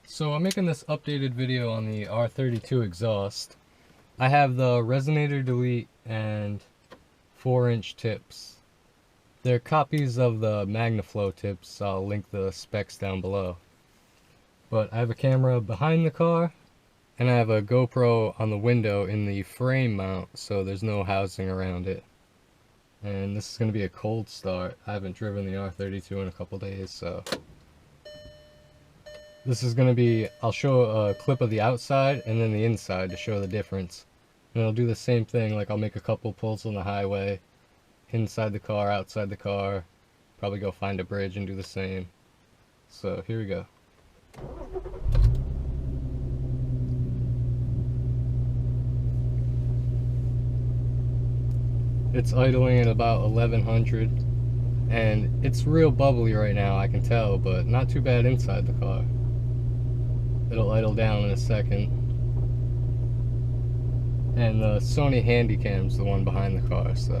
So I'm making this updated video on the R32 exhaust. I have the Resonator Delete and 4-inch tips. They're copies of the MagnaFlow tips. I'll link the specs down below. But I have a camera behind the car, and I have a GoPro on the window in the frame mount, so there's no housing around it. And this is going to be a cold start. I haven't driven the R32 in a couple days, so this is going to be, I'll show a clip of the outside and then the inside to show the difference. And I'll do the same thing, like I'll make a couple pulls on the highway, inside the car, outside the car, probably go find a bridge and do the same. So here we go. It's idling at about 1100 and it's real bubbly right now, I can tell, but not too bad inside the car. It'll idle down in a second. And the Sony Handycam's the one behind the car, so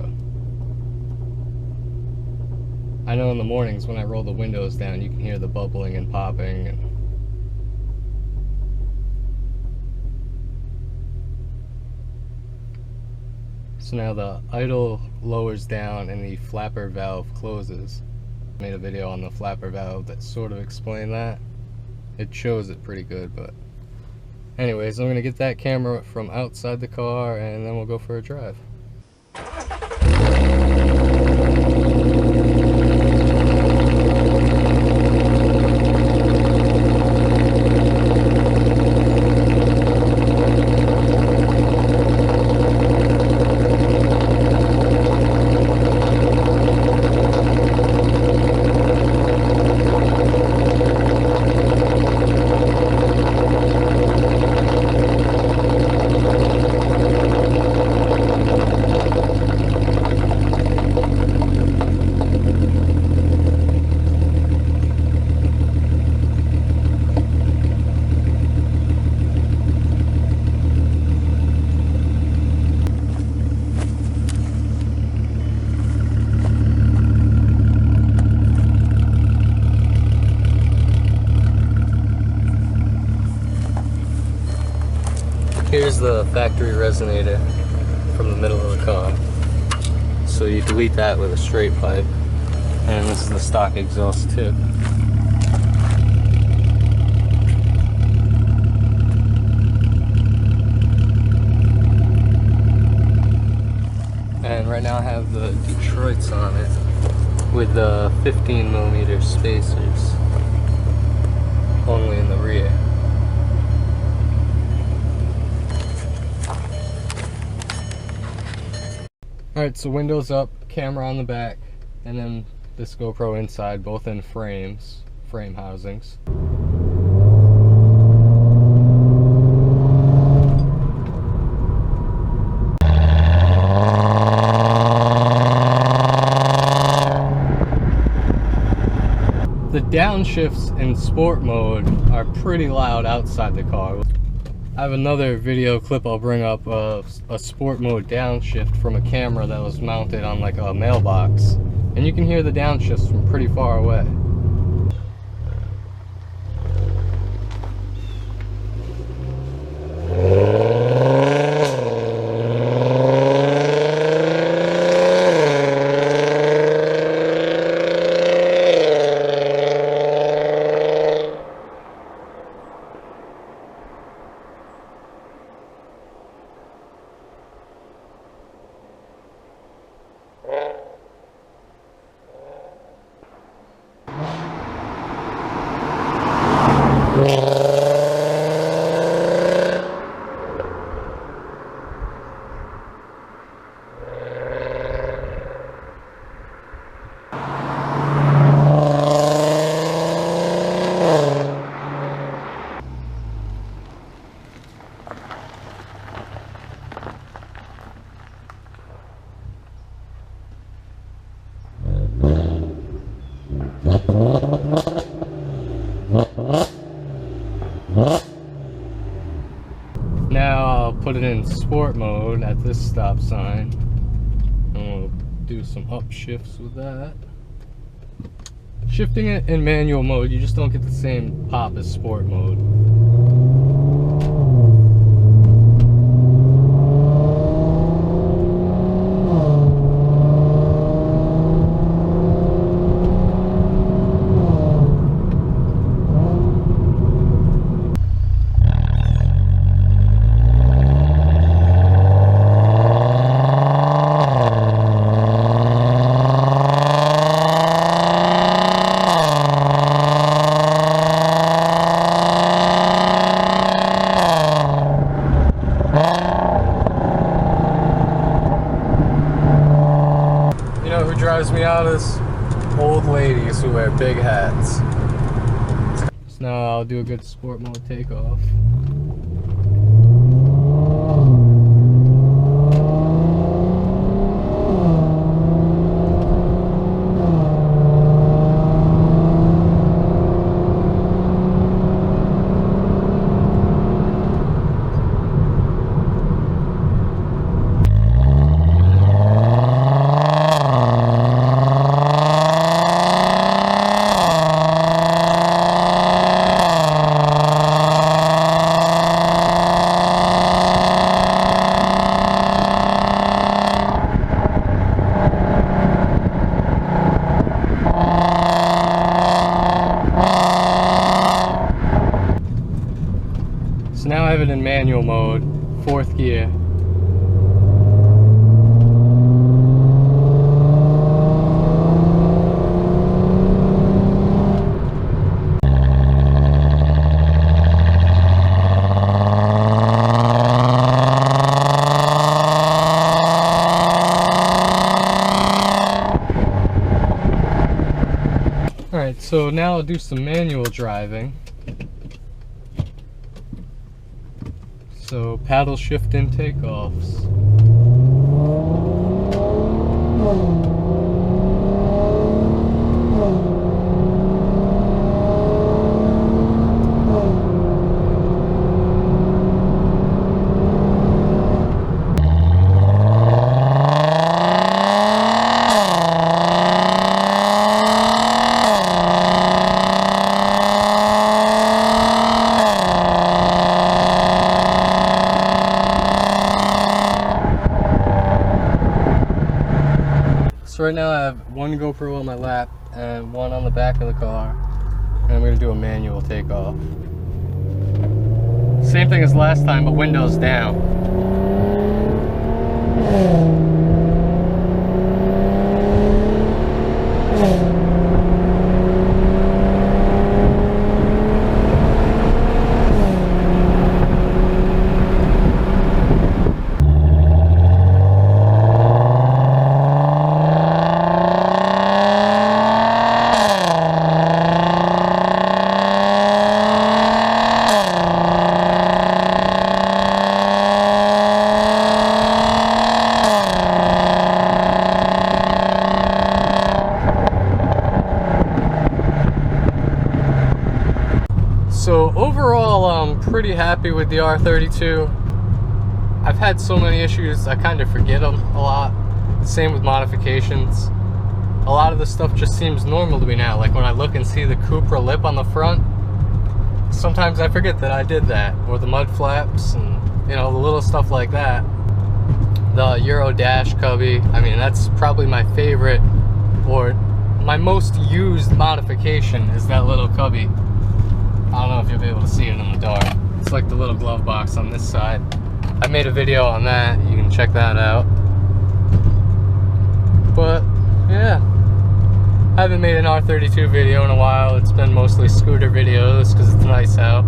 I know in the mornings when I roll the windows down you can hear the bubbling and popping. And so now the idle lowers down and the flapper valve closes. I made a video on the flapper valve that sort of explained that. It shows it pretty good, but anyways, I'm gonna get that camera from outside the car and then we'll go for a drive. Here's the factory resonator from the middle of the car. So you delete that with a straight pipe. And this is the stock exhaust tip. And right now I have the Detroits on it with the 15mm spacers only in the rear. Alright, so windows up, camera on the back, and then this GoPro inside, both in frames, frame housings. The downshifts in sport mode are pretty loud outside the car. I have another video clip I'll bring up of a sport mode downshift from a camera that was mounted on like a mailbox. And you can hear the downshifts from pretty far away. Now I'll put it in sport mode at this stop sign, and we'll do some upshifts with that. Shifting it in manual mode, you just don't get the same pop as sport mode. Drives me out is old ladies who wear big hats. So now I'll do a good sport mode takeoff. So now I have it in manual mode, 4th gear. Alright, so now I'll do some manual driving. So paddle shift in takeoffs. So right now I have one GoPro on my lap and one on the back of the car, and I'm going to do a manual takeoff. Same thing as last time, but windows down. So overall, I'm pretty happy with the R32. I've had so many issues, I kind of forget them a lot. Same with modifications. A lot of the stuff just seems normal to me now. Like when I look and see the Cupra lip on the front, sometimes I forget that I did that. Or the mud flaps and, you know, the little stuff like that. The Euro dash cubby, I mean, that's probably my favorite, or my most used modification is that little cubby. I don't know if you'll be able to see it in the dark. It's like the little glove box on this side. I made a video on that, you can check that out. But yeah, I haven't made an R32 video in a while. It's been mostly scooter videos because it's nice out.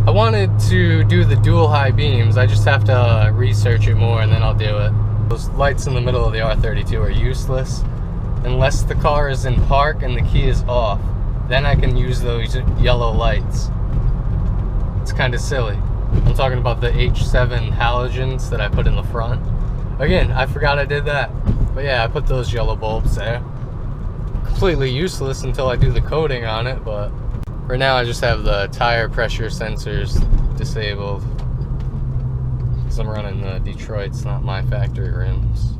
I wanted to do the dual high beams, I just have to research it more and then I'll do it. Those lights in the middle of the R32 are useless unless the car is in park and the key is off. Then I can use those yellow lights. It's kind of silly. I'm talking about the H7 halogens that I put in the front. Again, I forgot I did that. But yeah, I put those yellow bulbs there. Completely useless until I do the coating on it, but right now I just have the tire pressure sensors disabled. Because I'm running the Detroit's, not my factory rims.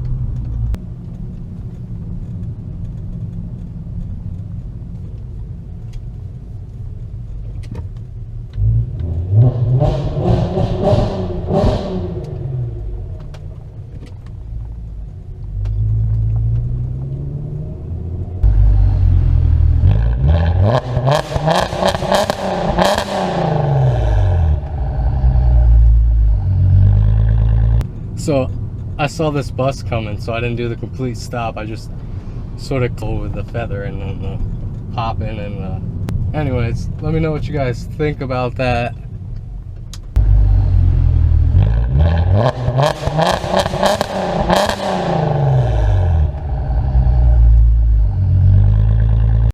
So I saw this bus coming, so I didn't do the complete stop. I just sort of go with the feather and then pop in. And anyways, let me know what you guys think about that.